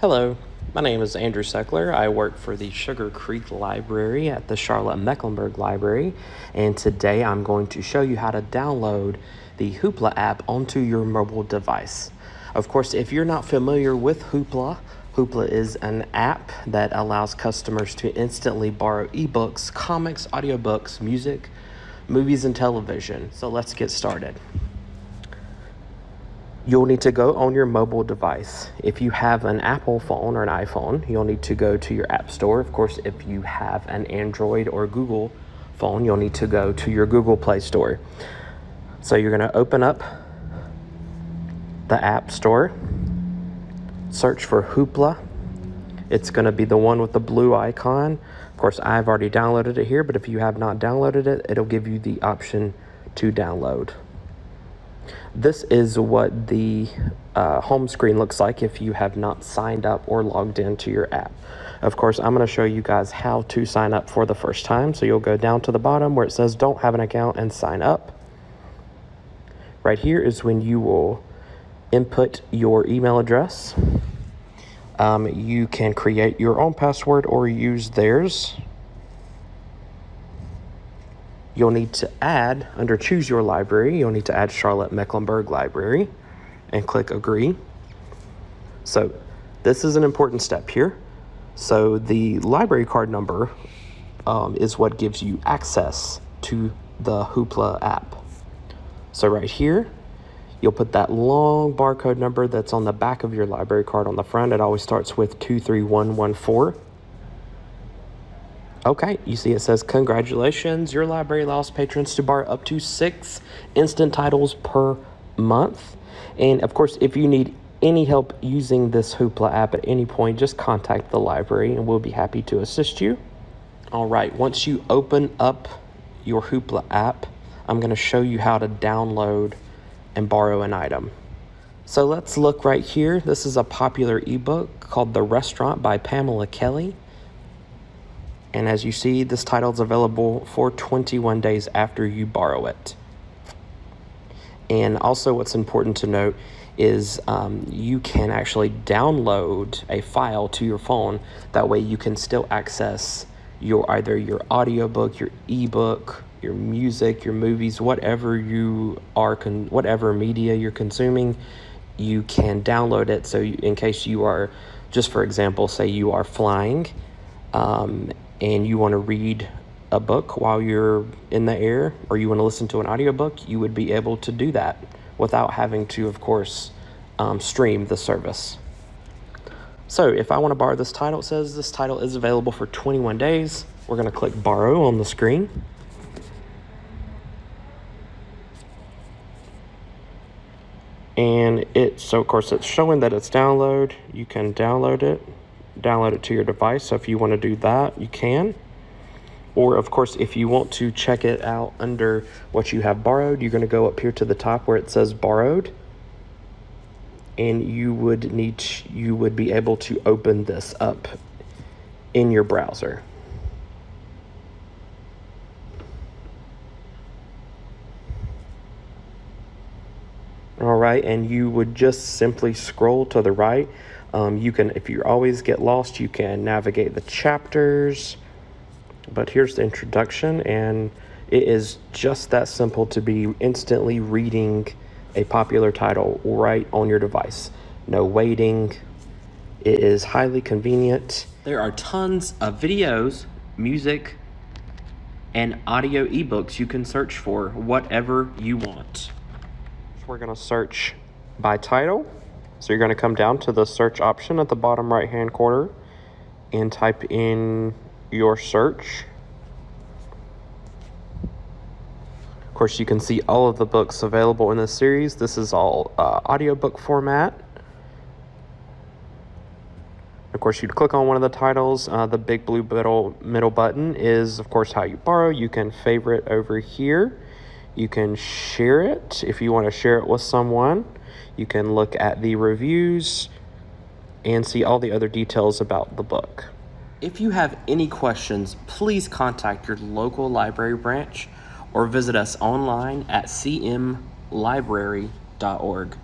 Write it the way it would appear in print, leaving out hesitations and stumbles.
Hello, my name is Andrew Seckler. I work for the Sugar Creek Library at the Charlotte Mecklenburg Library, and today I'm going to show you how to download the Hoopla app onto your mobile device. Of course, if you're not familiar with Hoopla, Hoopla is an app that allows customers to instantly borrow ebooks, comics, audiobooks, music, movies, and television. So let's get started. You'll need to go on your mobile device. If you have an Apple phone or an iPhone, you'll need to go to your App Store. Of course, if you have an Android or Google phone, you'll need to go to your Google Play Store. So you're going to open up the App Store, search for Hoopla. It's going to be the one with the blue icon. Of course, I've already downloaded it here, but if you have not downloaded it, it'll give you the option to download. This is what the home screen looks like if you have not signed up or logged into your app. Of course, I'm going to show you guys how to sign up for the first time. So you'll go down to the bottom where it says don't have an account and sign up. Right here is when you will input your email address. You can create your own password or use theirs. You'll need to add, under Choose Your Library, you'll need to add Charlotte Mecklenburg Library and click Agree. So this is an important step here. So the library card number is what gives you access to the Hoopla app. So right here, you'll put that long barcode number that's on the back of your library card on the front. It always starts with 23114. Okay, you see it says, congratulations, your library allows patrons to borrow up to 6 instant titles per month. And of course, if you need any help using this Hoopla app at any point, just contact the library and we'll be happy to assist you. All right, once you open up your Hoopla app, I'm gonna show you how to download and borrow an item. So let's look right here. This is a popular ebook called The Restaurant by Pamela Kelly. And as you see, this title is available for 21 days after you borrow it. And also what's important to note is you can actually download a file to your phone. That way you can still access either your audiobook, your ebook, your music, your movies, whatever whatever media you're consuming, you can download it. So in case you are, just for example, say you are flying, and you want to read a book while you're in the air, or you want to listen to an audiobook, you would be able to do that without having to, of course, stream the service. So if I want to borrow this title, it says this title is available for 21 days. We're going to click borrow on the screen. And so of course it's showing that it's download. You can download it to your device. So if you want to do that, you can. Or of course, if you want to check it out under what you have borrowed, you're going to go up here to the top where it says borrowed. And you would be able to open this up in your browser. All right, and you would just simply scroll to the right. You can, if you always get lost, you can navigate the chapters. But here's the introduction, and it is just that simple to be instantly reading a popular title right on your device. No waiting. It is highly convenient. There are tons of videos, music, and audio ebooks you can search for, whatever you want. We're going to search by title. So you're going to come down to the search option at the bottom right hand corner and type in your search. Of course, you can see all of the books available in this series. This is all audiobook format. Of course, you'd click on one of the titles. The big blue middle button is, of course, how you borrow. You can favorite over here. You can share it if you want to share it with someone. You can look at the reviews and see all the other details about the book. If you have any questions, please contact your local library branch or visit us online at cmlibrary.org.